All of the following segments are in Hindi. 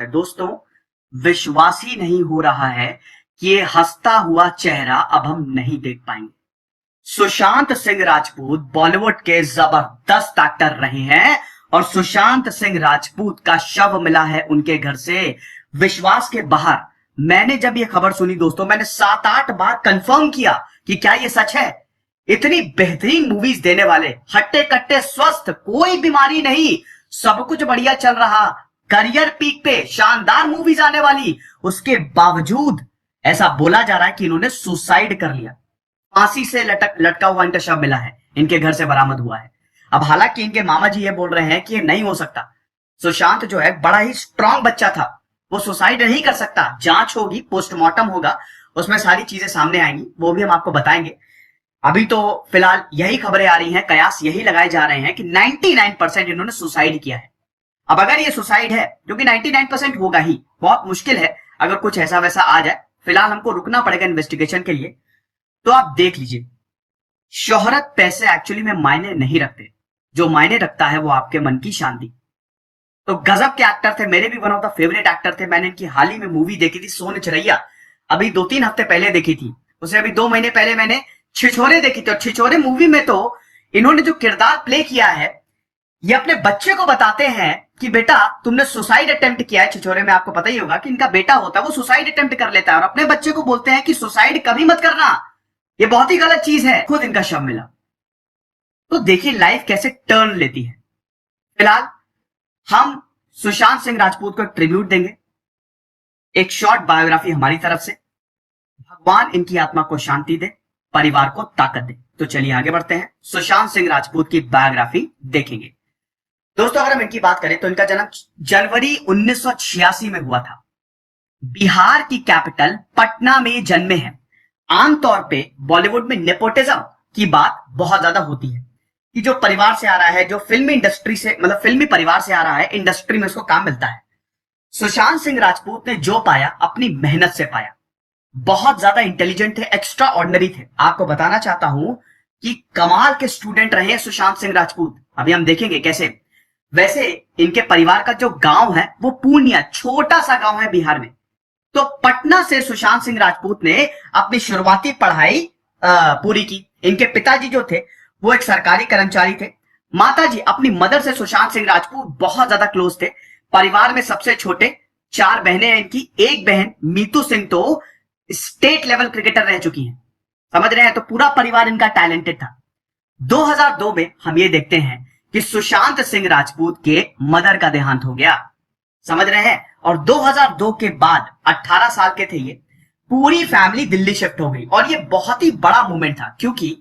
दोस्तों, विश्वास ही नहीं हो रहा है कि ये हंसता हुआ चेहरा अब हम नहीं देख पाएंगे। सुशांत सिंह राजपूत बॉलीवुड के जबरदस्त एक्टर रहे हैं और सुशांत सिंह राजपूत का शव मिला है उनके घर से विश्वास के बाहर। मैंने जब ये खबर सुनी दोस्तों, मैंने 7-8 बार कंफर्म किया कि क्या ये सच है। इतनी बेहतरीन मूवीज देने वाले, हट्टे कट्टे स्वस्थ, कोई बीमारी नहीं, सब कुछ बढ़िया चल रहा, करियर पीक पे, शानदार मूवीज आने वाली, उसके बावजूद ऐसा बोला जा रहा है कि इन्होंने सुसाइड कर लिया। फांसी से लटका हुआ इनका शव मिला है, इनके घर से बरामद हुआ है। अब हालांकि इनके मामा जी ये बोल रहे हैं कि ये नहीं हो सकता, सुशांत जो है बड़ा ही स्ट्रांग बच्चा था, वो सुसाइड नहीं कर सकता। जांच होगी, पोस्टमार्टम होगा, उसमें सारी चीजें सामने आएंगी, वो भी हम आपको बताएंगे। अभी तो फिलहाल यही खबरें आ रही हैं, कयास यही लगाए जा रहे हैं कि 99% इन्होंने सुसाइड किया है। अब अगर ये सुसाइड है, जो कि 99% होगा ही, बहुत मुश्किल है अगर कुछ ऐसा वैसा आ जाए, फिलहाल हमको रुकना पड़ेगा इन्वेस्टिगेशन के लिए। तो आप देख लीजिए, शोहरत पैसे एक्चुअली में मायने नहीं रखते, जो मायने रखता है वो आपके मन की शांति। तो गजब के एक्टर थे, मेरे भी one of the favourite actor थे। मैंने इनकी हाल ही में मूवी देखी थी सोन चिरैया, अभी 2-3 हफ्ते पहले देखी थी। उसे अभी 2 महीने पहले मैंने छिछोरे देखी थी, और छिछोरे मूवी में तो इन्होंने जो किरदार प्ले किया है, ये अपने बच्चे को बताते हैं कि बेटा तुमने सुसाइड अटेम्प्ट किया है। छिछोरे में आपको पता ही होगा कि इनका बेटा होता है, वो सुसाइड अटेम्प्ट कर लेता है, और अपने बच्चे को बोलते हैं कि सुसाइड कभी मत करना, ये बहुत ही गलत चीज है। खुद इनका शव मिला। तो देखिए लाइफ कैसे टर्न लेती है। फिलहाल हम सुशांत सिंह राजपूत को एक ट्रिब्यूट देंगे, एक शॉर्ट बायोग्राफी हमारी तरफ से। भगवान इनकी आत्मा को शांति दे, परिवार को ताकत दे। तो चलिए आगे बढ़ते हैं, सुशांत सिंह राजपूत की बायोग्राफी देखेंगे। दोस्तों अगर हम इनकी बात करें तो इनका जन्म जनवरी 1986 में हुआ था। बिहार की कैपिटल पटना में जन्मे हैं। आमतौर पे बॉलीवुड में नेपोटिज्म की बात बहुत ज्यादा होती है कि जो परिवार से आ रहा है, जो फिल्मी इंडस्ट्री से, मतलब फिल्मी परिवार से आ रहा है, इंडस्ट्री में उसको काम मिलता है। सुशांत सिंह राजपूत ने जो पाया अपनी मेहनत से पाया। बहुत ज्यादा इंटेलिजेंट थे, एक्स्ट्रा ऑर्डिनरी थे। आपको बताना चाहता हूं कि कमाल के स्टूडेंट रहे हैं सुशांत सिंह राजपूत, अभी हम देखेंगे कैसे। वैसे इनके परिवार का जो गांव है वो पूर्णिया, छोटा सा गांव है बिहार में। तो पटना से सुशांत सिंह राजपूत ने अपनी शुरुआती पढ़ाई पूरी की। इनके पिताजी जो थे वो एक सरकारी कर्मचारी थे। माताजी अपनी मदर से सुशांत सिंह राजपूत बहुत ज्यादा क्लोज थे। परिवार में सबसे छोटे, 4 बहनें हैं इनकी। एक बहन मीतू सिंह तो स्टेट लेवल क्रिकेटर रह चुकी हैं, समझ रहे हैं। तो पूरा परिवार इनका टैलेंटेड था। 2002 में हम ये देखते हैं कि सुशांत सिंह राजपूत के मदर का देहांत हो गया, समझ रहे हैं। और 2002 के बाद 18 साल के थे ये, पूरी फैमिली दिल्ली शिफ्ट हो गई। और ये बहुत ही बड़ा मूवमेंट था, क्योंकि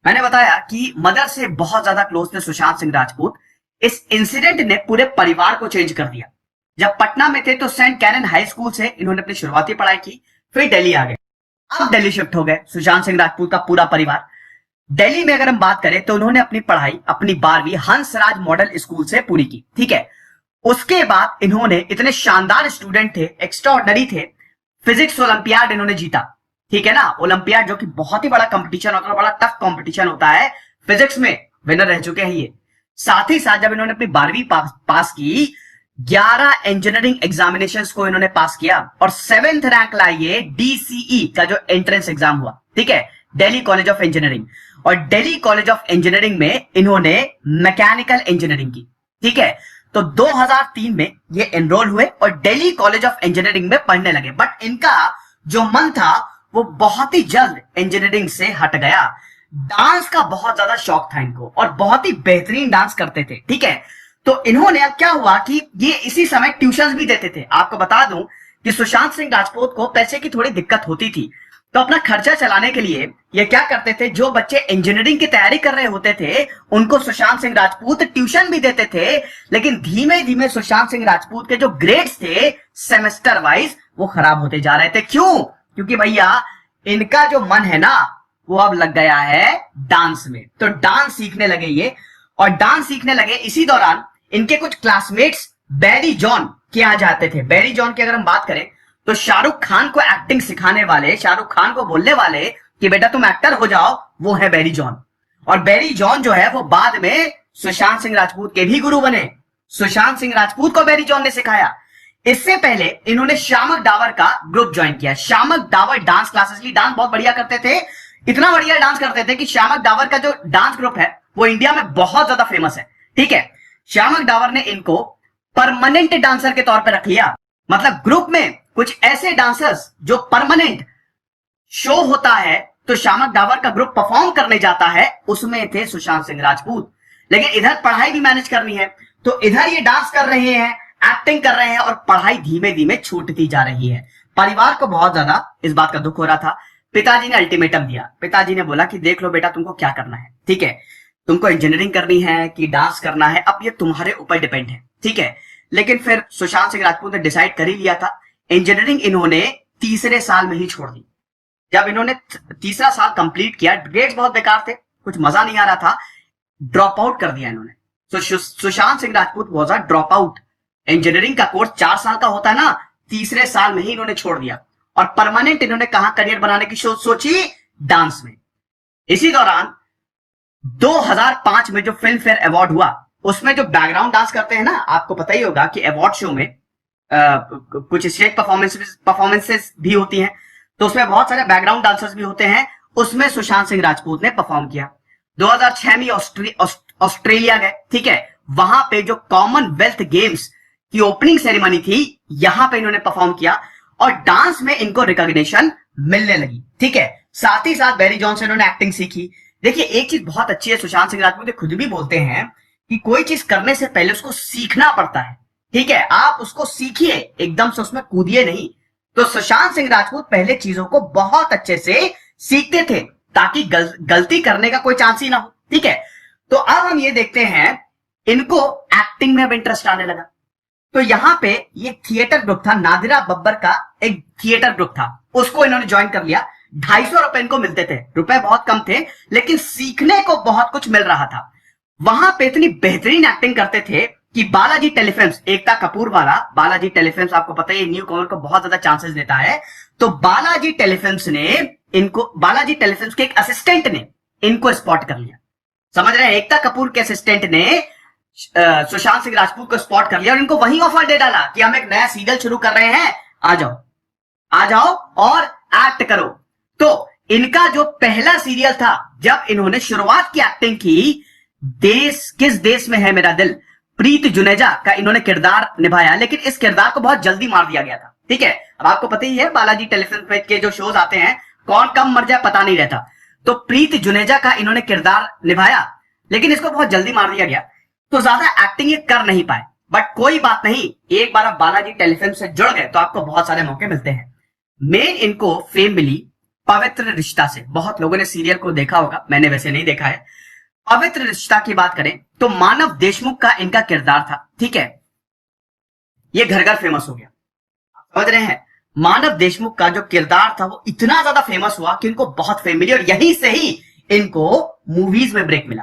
मैंने बताया कि मदर से बहुत ज्यादा क्लोज थे सुशांत सिंह राजपूत। इस इंसिडेंट ने पूरे परिवार को चेंज कर दिया। जब पटना में थे तो सेंट कैनन हाई स्कूल से इन्होंने अपनी शुरुआती पढ़ाई की, फिर दिल्ली आ गए। अब दिल्ली शिफ्ट हो गए सुशांत सिंह राजपूत का पूरा परिवार। दिल्ली में अगर हम बात करें तो उन्होंने अपनी पढ़ाई, अपनी 12वीं हंसराज मॉडल स्कूल से पूरी की, ठीक है। उसके बाद इन्होंने, इतने शानदार स्टूडेंट थे, एक्स्ट्रा ऑर्डिनरी थे, फिजिक्स ओलंपियाड इन्होंने जीता, ठीक है ना। ओलंपियाड जो कि बहुत ही बड़ा कंपटीशन होता है, बड़ा टफ कंपटीशन होता है, फिजिक्स में विनर रह चुके हैं ये। साथ ही साथ जब इन्होंने अपनी 12वीं पास की, 11 इंजीनियरिंग एग्जामिनेशंस को इन्होंने पास किया और 7th रैंक लाइए DCE का जो एंट्रेंस एग्जाम हुआ, ठीक है, दिल्ली कॉलेज ऑफ इंजीनियरिंग। और दिल्ली कॉलेज ऑफ इंजीनियरिंग में इन्होंने मैकेनिकल इंजीनियरिंग की, ठीक है। तो 2003 में ये एनरोल हुए और दिल्ली कॉलेज ऑफ इंजीनियरिंग में पढ़ने लगे। बट इनका जो मन था वो बहुत ही जल्द इंजीनियरिंग से हट गया। डांस का बहुत ज्यादा शौक था इनको और बहुत ही बेहतरीन डांस करते थे, ठीक है। तो इन्होंने, अब क्या हुआ कि ये इसी समय ट्यूशंस भी देते थे। आपको बता दूं कि सुशांत सिंह राजपूत को पैसे की थोड़ी दिक्कत होती थी, तो अपना खर्चा चलाने के लिए ये क्या करते थे, जो बच्चे इंजीनियरिंग की तैयारी कर रहे होते थे उनको सुशांत सिंह राजपूत ट्यूशन भी देते थे। लेकिन धीमे धीमे सुशांत सिंह राजपूत के जो ग्रेड्स थे सेमेस्टर वाइज वो खराब होते जा रहे थे। क्यों? क्योंकि भैया इनका जो मन है ना वो अब लग गया है डांस में। तो डांस सीखने लगे ये, और डांस सीखने लगे। इसी दौरान इनके कुछ क्लासमेट्स बैरी जॉन के यहाँ जाते थे। बैरी जॉन की अगर हम बात करें तो शाहरुख खान को एक्टिंग सिखाने वाले, शाहरुख खान को बोलने वाले कि बेटा तुम एक्टर हो जाओ, वो है बैरी जॉन। और बैरी जॉन जो है वो बाद में सुशांत सिंह राजपूत के भी गुरु बने। सुशांत सिंह राजपूत को बैरी जॉन ने सिखाया। इससे पहले इन्होंने शामक डावर का ग्रुप ज्वाइन किया। शामक डावर डांस क्लासेस ली, डांस बहुत बढ़िया करते थे, इतना बढ़िया डांस करते थे कि शामक डावर का जो डांस ग्रुप है वो इंडिया में बहुत ज्यादा फेमस है। ठीक है, शामक डावर ने इनको परमानेंट डांसर के तौर पर रख लिया। मतलब ग्रुप में कुछ ऐसे डांसर्स जो परमानेंट शो होता है तो शामक डावर का ग्रुप परफॉर्म करने जाता है, उसमें थे सुशांत सिंह राजपूत। लेकिन इधर पढ़ाई भी मैनेज करनी है, तो इधर ये डांस कर रहे हैं, एक्टिंग कर रहे हैं और पढ़ाई धीमे धीमे छूटती जा रही है। परिवार को बहुत ज्यादा इस बात का दुख हो रहा था। पिताजी ने अल्टीमेटम दिया। पिताजी ने बोला कि देख लो बेटा, तुमको क्या करना है, ठीक है, तुमको इंजीनियरिंग करनी है कि डांस करना है, अब ये तुम्हारे ऊपर डिपेंड है। ठीक है, लेकिन फिर सुशांत सिंह राजपूत ने डिसाइड कर ही लिया था। इंजीनियरिंग इन्होंने तीसरे साल में ही छोड़ दी। जब इन्होंने तीसरा साल कंप्लीट किया, ग्रेड्स बहुत बेकार थे, कुछ मजा नहीं आ रहा था, ड्रॉप आउट कर दिया इन्होंने। Sushant Singh Rajput was a drop out. Engineering का कोर्स 4 साल का होता है ना, तीसरे साल में ही इन्होंने छोड़ दिया और परमानेंट इन्होंने कहां करियर बनाने की सोची, डांस में। इसी दौरान 2005 में जो फिल्म फेयर अवार्ड हुआ, उसमें जो बैकग्राउंड डांस करते हैं ना, आपको पता ही होगा कि अवार्ड शो में कुछ स्टेज परफॉर्मेंसेस भी होती हैं, तो उसमें बहुत सारे बैकग्राउंड डांसर्स भी होते हैं। उसमें सुशांत सिंह राजपूत ने परफॉर्म किया। 2006 में ऑस्ट्रेलिया गए। ठीक है, वहां पे जो कॉमनवेल्थ गेम्स की ओपनिंग सेरेमनी थी, यहां पे इन्होंने परफॉर्म किया और डांस में इनको रिकॉग्निशन मिलने लगी। ठीक है, साथ ही साथ बैरी जॉन से इन्होंने एक्टिंग सीखी। देखिए, एक चीज बहुत अच्छी है, सुशांत सिंह राजपूत खुद भी बोलते हैं कि कोई चीज करने से पहले उसको सीखना पड़ता है। ठीक है, आप उसको सीखिए, एकदम से उसमें कूदिए नहीं। तो सुशांत सिंह राजपूत पहले चीजों को बहुत अच्छे से सीखते थे ताकि गलती करने का कोई चांस ही ना हो। ठीक है, तो अब हम ये देखते हैं, इनको एक्टिंग में अब इंटरेस्ट आने लगा। तो यहां पे ये थिएटर ग्रुप था, नादिरा बब्बर का एक थिएटर ग्रुप था, उसको इन्होंने ज्वाइन कर लिया। 250 रुपए इनको मिलते थे, रुपए बहुत कम थे, लेकिन सीखने को बहुत कुछ मिल रहा था। वहां पे इतनी बेहतरीन एक्टिंग करते थे कि बालाजी टेलीफिल्म्स, एकता कपूर वाला बालाजी टेलीफिल्म्स, आपको पता है न्यू कमर को बहुत ज्यादा चांसेस देता है, तो बालाजी टेलीफिल्म्स के एक असिस्टेंट ने इनको स्पॉट कर लिया। समझ रहे हैं, एकता कपूर के असिस्टेंट ने सुशांत सिंह राजपूत को स्पॉट कर लिया और इनको वही ऑफर दे डाला कि हम एक नया सीरियल शुरू कर रहे हैं, आ जाओ और एक्ट करो। तो इनका जो पहला सीरियल था, जब इन्होंने शुरुआत की एक्टिंग की, किस देश में है मेरा दिल, प्रीत जुनेजा का इन्होंने किरदार निभाया, लेकिन इस किरदार को बहुत जल्दी मार दिया गया था। ठीक है, अब आपको पता ही है बालाजी टेलीफिल्म के जो शोज आते हैं, कौन कब मर जाए पता नहीं रहता। तो प्रीत जुनेजा का इन्होंने किरदार निभाया, लेकिन इसको बहुत जल्दी मार दिया गया, तो ज्यादा एक्टिंग ये कर नहीं पाए। बट कोई बात नहीं, एक बार आप बालाजी टेलीफिल्म से जुड़ गए तो आपको बहुत सारे मौके मिलते हैं। मेन इनको फेम मिली पवित्र रिश्ता से। बहुत लोगों ने सीरियल को देखा होगा, मैंने वैसे नहीं देखा है। पवित्र रिश्ता की बात करें तो मानव देशमुख का इनका किरदार था। ठीक है, ये घर घर फेमस हो गया, आप समझ रहे हैं। मानव देशमुख का जो किरदार था वो इतना ज्यादा फेमस हुआ कि इनको बहुत फेम मिली और यहीं से ही इनको मूवीज में ब्रेक मिला,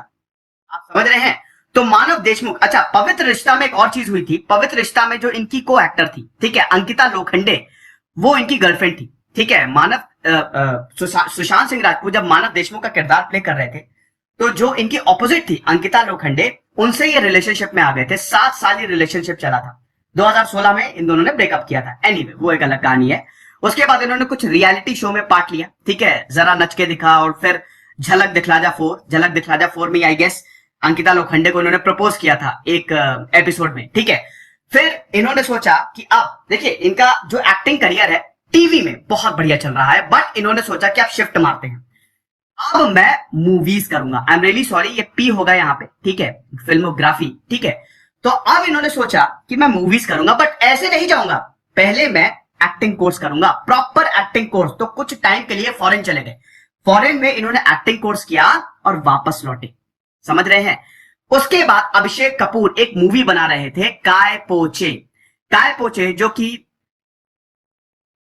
आप समझ रहे हैं। तो मानव देशमुख, अच्छा, पवित्र रिश्ता में एक और चीज हुई थी। पवित्र रिश्ता में जो इनकी को एक्टर थी, ठीक है, अंकिता लोखंडे, वो इनकी गर्लफ्रेंड थी। ठीक है, सुशांत सिंह राजपूत जब मानव देशमुख का किरदार प्ले कर रहे थे, तो जो इनकी ऑपोजिट थी अंकिता लोखंडे, उनसे ये रिलेशनशिप में आ गए थे। 7 साल ये रिलेशनशिप चला था। 2016 में इन दोनों ने ब्रेकअप किया था। एनीवे, वो एक अलग कहानी है। उसके बाद इन्होंने कुछ रियलिटी शो में पार्ट लिया। ठीक है, जरा नच के दिखा और फिर झलक दिखला जा 4 में आई गेस अंकिता लोखंडे को इन्होंने प्रपोज किया था एक एपिसोड में। ठीक है, फिर इन्होंने सोचा कि अब देखिए, इनका जो एक्टिंग करियर है टीवी में बहुत बढ़िया चल रहा है, बट इन्होंने सोचा कि अब शिफ्ट मारते हैं, अब मैं मूवीज करूंगा। आई एम रियली सॉरी, ये पी होगा यहाँ पे, ठीक है, फिल्मोग्राफी। ठीक है, तो अब इन्होंने सोचा कि मैं मूवीज करूंगा, बट ऐसे नहीं जाऊंगा, पहले मैं एक्टिंग कोर्स करूंगा, प्रॉपर एक्टिंग कोर्स। तो कुछ टाइम के लिए फॉरेन चले गए। फॉरेन में इन्होंने एक्टिंग कोर्स किया और वापस लौटे, समझ रहे हैं। उसके बाद अभिषेक कपूर एक मूवी बना रहे थे, काय पोचे, जो कि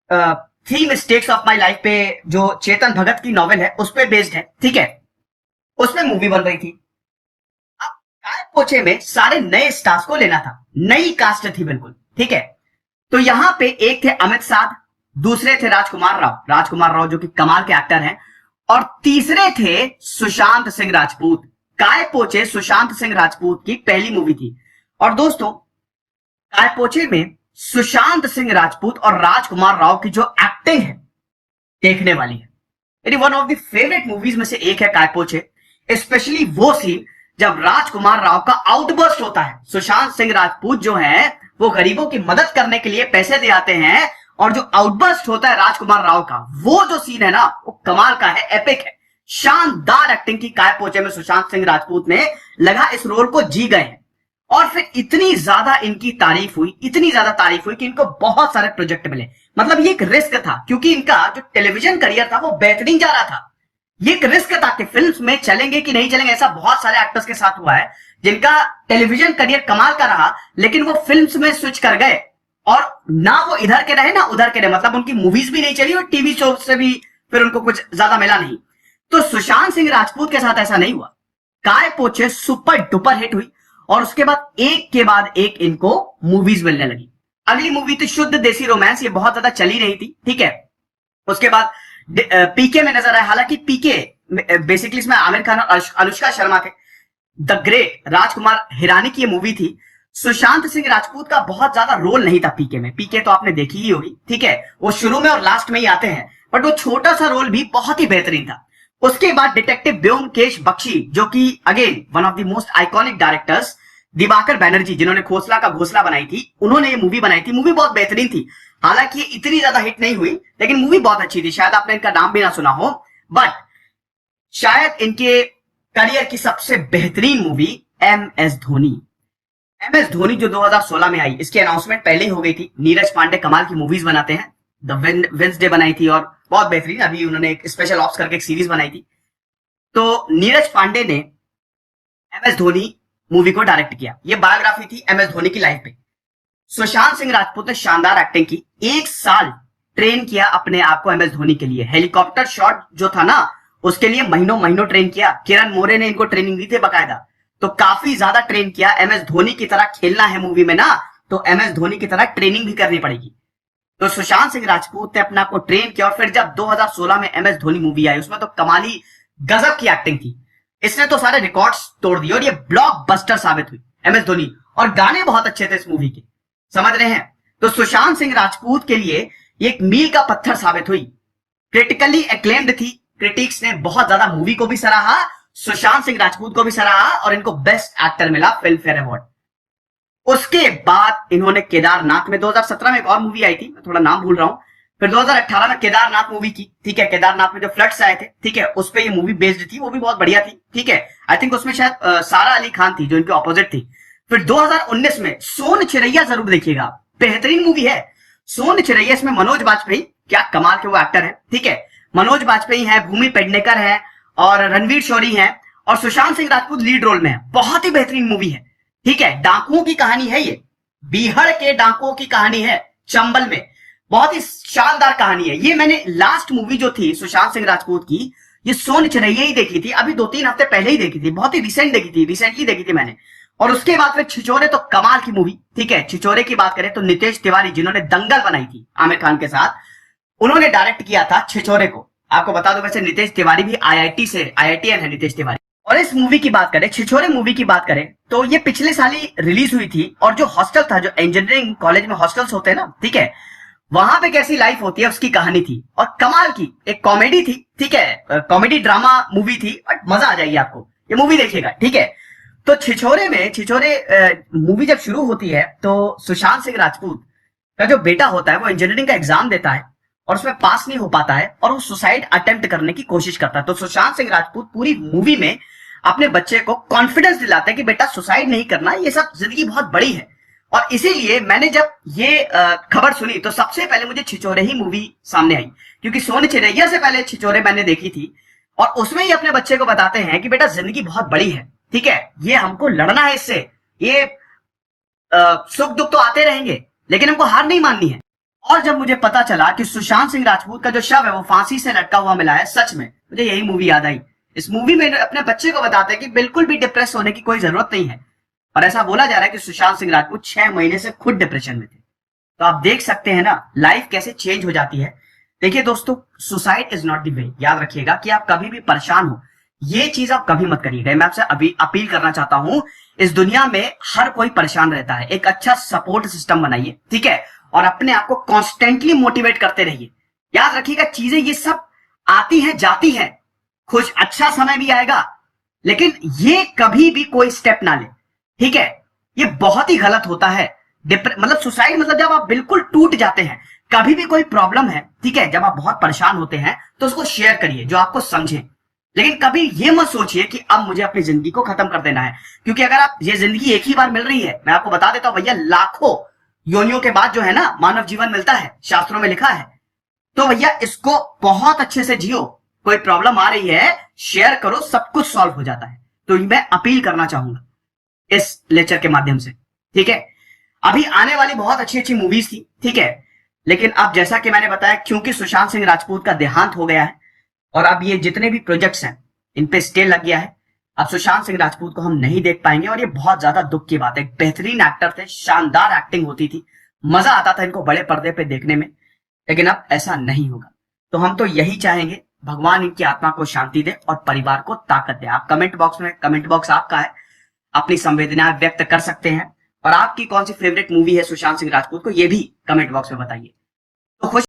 3 मिस्टेक्स ऑफ माई लाइफ पे, जो चेतन भगत की नॉवेल है, उस पे बेस्ड है। ठीक है, उसमें मूवी बन रही थी। अब काय पोचे में सारे नए स्टार्स को लेना था, नई कास्ट थी बिल्कुल। ठीक है, तो यहां पे एक थे अमित साध, दूसरे थे राजकुमार राव जो कि कमाल के एक्टर हैं, और तीसरे थे सुशांत सिंह राजपूत। काय पोचे सुशांत सिंह राजपूत की पहली मूवी थी। और दोस्तों, काय पोचे में सुशांत सिंह राजपूत और राजकुमार राव की जो एक्टिंग है देखने वाली है। यानी one of the favourite movies में से एक है काय पोछे, स्पेशली वो सीन जब राजकुमार राव का आउटबर्स्ट होता है। सुशांत सिंह राजपूत जो है वो गरीबों की मदद करने के लिए पैसे दे आते हैं और जो आउटबर्स्ट होता है राजकुमार राव का, वो जो सीन है ना वो कमाल का है, एपिक है। शानदार एक्टिंग की काय पोछे में सुशांत सिंह राजपूत ने, लगा इस रोल को जी गए हैं। और फिर इतनी ज्यादा इनकी तारीफ हुई, इतनी ज्यादा तारीफ हुई कि इनको बहुत सारे प्रोजेक्ट मिले। मतलब ये एक रिस्क था, क्योंकि इनका जो टेलीविजन करियर था वो बेहतरीन जा रहा था। ये एक रिस्क था कि फिल्म्स में चलेंगे कि नहीं चलेंगे। ऐसा बहुत सारे एक्टर्स के साथ हुआ है जिनका टेलीविजन करियर कमाल का रहा, लेकिन वो फिल्म्स में स्विच कर गए और ना वो इधर के रहे ना उधर के रहे। मतलब उनकी मूवीज भी नहीं चली और टीवी शो से भी फिर उनको कुछ ज्यादा मिला नहीं। तो सुशांत सिंह राजपूत के साथ ऐसा नहीं हुआ। काय पोछे सुपर डुपर हिट हुई और उसके बाद एक इनको मूवीज मिलने लगी। अगली मूवी थी शुद्ध देसी रोमांस, ये बहुत ज्यादा चली रही थी, ठीक है। उसके बाद पीके में नजर आया। हालांकि पीके बेसिकली इसमें आमिर खान और अनुष्का शर्मा थे। द ग्रेट राजकुमार हिरानी की ये मूवी थी। सुशांत सिंह राजपूत का बहुत ज्यादा रोल नहीं था पीके में। पीके तो आपने देखी ही होगी, ठीक है। वो शुरू में और लास्ट में ही आते हैं, बट वो छोटा सा रोल भी बहुत ही बेहतरीन था। उसके बाद डिटेक्टिव ब्योमकेश बख्शी, जो कि again one of the most iconic directors, Diwakar Banerjee जिन्होंने खोसला का घोसला बनाई थी, उन्होंने ये मूवी बनाई थी। मूवी बहुत बेहतरीन थी। हालांकि ये इतनी ज्यादा हिट नहीं हुई, लेकिन मूवी बहुत अच्छी थी। शायद आपने इनका नाम भी ना सुना हो, बट शायद इनके करियर की सबसे बेहतरीन movie M S Dhoni. M S Dhoni जो 2016 में आई, इसकी अनाउंसमेंट पहले ही हो गई थी। नीरज पांडे कमाल की मूवीज बनाते हैं। द वेंसडे बनाई थी और बहुत बेहतरीन। अभी उन्होंने एक स्पेशल ऑप्स करके एक सीरीज बनाई थी। तो नीरज पांडे ने एम एस धोनी मूवी को डायरेक्ट किया। ये बायोग्राफी थी एम एस धोनी की लाइफ पे। सुशांत सिंह राजपूत ने शानदार एक्टिंग की। 1 साल ट्रेन किया अपने आप को एम एस धोनी के लिए। हेलीकॉप्टर शॉट जो था ना, उसके लिए महीनों महीनों ट्रेन किया। किरण मोरे ने इनको ट्रेनिंग दी थी बकायदा। तो काफी ज्यादा ट्रेन किया। एम एस धोनी की तरह खेलना है मूवी में ना, तो एम एस धोनी की तरह ट्रेनिंग भी करनी पड़ेगी। तो सुशांत सिंह राजपूत ने अपना आप को ट्रेन किया और फिर जब 2016 में एम एस धोनी मूवी आई, उसमें तो कमाली गजब की एक्टिंग थी। इसने तो सारे रिकॉर्ड्स तोड़ दिए और ये ब्लॉकबस्टर साबित हुई एम एस धोनी। और गाने बहुत अच्छे थे इस मूवी के, समझ रहे हैं। तो सुशांत सिंह राजपूत के लिए ये एक मील का पत्थर साबित हुई। क्रिटिकली एक्लेम्ड थी। क्रिटिक्स ने बहुत ज्यादा मूवी को भी सराहा, सुशांत सिंह राजपूत को भी सराहा और इनको बेस्ट एक्टर मिला फिल्म फेयर अवार्ड। उसके बाद इन्होंने केदारनाथ में 2017 में एक और मूवी आई थी, मैं थोड़ा नाम भूल रहा हूं। फिर 2018 में केदारनाथ मूवी की, ठीक है। केदारनाथ में जो फ्लड्स आए थे, ठीक है, उस पे ये मूवी बेस्ड थी। वो भी बहुत बढ़िया थी, ठीक है। आई थिंक उसमें शायद सारा अली खान थी जो इनके ऑपोजिट थी। फिर 2019 में सोन चिरैया जरूर देखिएगा, बेहतरीन मूवी है सोन चिरैया। इसमें मनोज बाजपेयी, क्या कमाल के वो एक्टर है, ठीक है। मनोज बाजपेयी है, भूमि पेडनेकर है और रणवीर शोरी है और सुशांत सिंह राजपूत लीड रोल में है। बहुत ही बेहतरीन मूवी है, ठीक है। डाकुओं की कहानी है ये, बिहार के डाकुओं की कहानी है चंबल में। बहुत ही शानदार कहानी है ये। मैंने लास्ट मूवी जो थी सुशांत सिंह राजपूत की, ये सोन चिरैया ही देखी थी। अभी 2-3 हफ्ते पहले ही देखी थी, बहुत ही रिसेंटली देखी थी मैंने। और उसके बाद फिर छिछोरे तो कमाल की मूवी, ठीक है। छिछोरे की बात करें तो नितेश तिवारी जिन्होंने दंगल बनाई थी आमिर खान के साथ, उन्होंने डायरेक्ट किया था छिछोरे को। आपको बता दो वैसे नितेश तिवारी भी आईआईटीएन है नितेश तिवारी। और इस मूवी की बात करें, छिछोरे मूवी की बात करें, तो ये पिछले साल ही रिलीज हुई थी। और जो हॉस्टल था, जो इंजीनियरिंग कॉलेज में हॉस्टल्स होते हैं ना, ठीक है, वहां पे कैसी लाइफ होती है उसकी कहानी थी। और कमाल की एक कॉमेडी थी, ठीक है। कॉमेडी ड्रामा मूवी थी, बट मजा आ जाएगी आपको, ये मूवी देखिएगा, ठीक है। तो छिछोरे मूवी जब शुरू होती है तो सुशांत सिंह राजपूत का जो बेटा होता है वो इंजीनियरिंग का एग्जाम देता है और उसमें पास नहीं हो पाता है और वो सुसाइड अटेम्प्ट करने की कोशिश करता है। तो सुशांत सिंह राजपूत पूरी मूवी में अपने बच्चे को कॉन्फिडेंस दिलाता है कि बेटा सुसाइड नहीं करना, ये सब जिंदगी बहुत बड़ी है। और इसीलिए मैंने जब ये खबर सुनी तो सबसे पहले मुझे छिछोरे ही मूवी सामने आई, क्योंकि सोन चिरैया से पहले छिछोरे मैंने देखी थी। और उसमें ही अपने बच्चे को बताते हैं कि बेटा जिंदगी बहुत बड़ी है, ठीक है, ये हमको लड़ना है इससे। ये सुख दुख तो आते रहेंगे, लेकिन हमको हार नहीं माननी है। और जब मुझे पता चला कि सुशांत सिंह राजपूत का जो शव है वो फांसी से लटका हुआ मिला है, सच में मुझे यही मूवी याद आई। इस मूवी में अपने बच्चे को बताते हैं कि बिल्कुल भी डिप्रेस होने की कोई जरूरत नहीं है। और ऐसा बोला जा रहा है कि सुशांत सिंह राजपूत 6 महीने से खुद डिप्रेशन में थे। तो आप देख सकते हैं ना लाइफ कैसे चेंज हो जाती है। देखिए दोस्तों, suicide is not the way. याद रखिएगा कि आप कभी भी परेशान हो ये चीज आप कभी मत करिएगा। मैं आपसे अभी अपील करना चाहता हूं, इस दुनिया में हर कोई परेशान रहता है, एक अच्छा सपोर्ट सिस्टम बनाइए, ठीक है, और अपने आप को कॉन्स्टेंटली मोटिवेट करते रहिए। याद रखिएगा, चीजें ये सब आती हैं जाती हैं, कुछ अच्छा समय भी आएगा, लेकिन ये कभी भी कोई स्टेप ना ले, ठीक है। ये बहुत ही गलत होता है। मतलब सुसाइड मतलब जब आप बिल्कुल टूट जाते हैं, कभी भी कोई प्रॉब्लम है, ठीक है, जब आप बहुत परेशान होते हैं तो उसको शेयर करिए जो आपको समझे, लेकिन कभी ये मत सोचिए कि अब मुझे अपनी जिंदगी को खत्म कर देना है, क्योंकि अगर आप ये जिंदगी एक ही बार मिल रही है, मैं आपको बता देता हूं भैया, लाखों योनियों के बाद जो है ना मानव जीवन मिलता है, शास्त्रों में लिखा है। तो भैया इसको बहुत अच्छे से जियो। कोई प्रॉब्लम आ रही है, शेयर करो, सब कुछ सॉल्व हो जाता है। तो मैं अपील करना चाहूंगा इस लेक्चर के माध्यम से, ठीक है। अभी आने वाली बहुत अच्छी अच्छी मूवीज थी, ठीक है, लेकिन अब जैसा कि मैंने बताया, क्योंकि सुशांत सिंह राजपूत का देहांत हो गया है और अब ये जितने भी प्रोजेक्ट्स हैं इन पे स्टे लग गया है, अब सुशांत सिंह राजपूत को हम नहीं देख पाएंगे, और ये बहुत ज्यादा दुख की बात है। एक बेहतरीन एक्टर थे, शानदार एक्टिंग होती थी, मजा आता था इनको बड़े पर्दे पे देखने में, लेकिन अब ऐसा नहीं होगा। तो हम तो यही चाहेंगे, भगवान इनकी आत्मा को शांति दे और परिवार को ताकत दे। आप कमेंट बॉक्स में, कमेंट बॉक्स आपका है, अपनी संवेदनाएं व्यक्त कर सकते हैं, और आपकी कौन सी फेवरेट मूवी है सुशांत सिंह राजपूत को, ये भी कमेंट बॉक्स में बताइए। तो खुश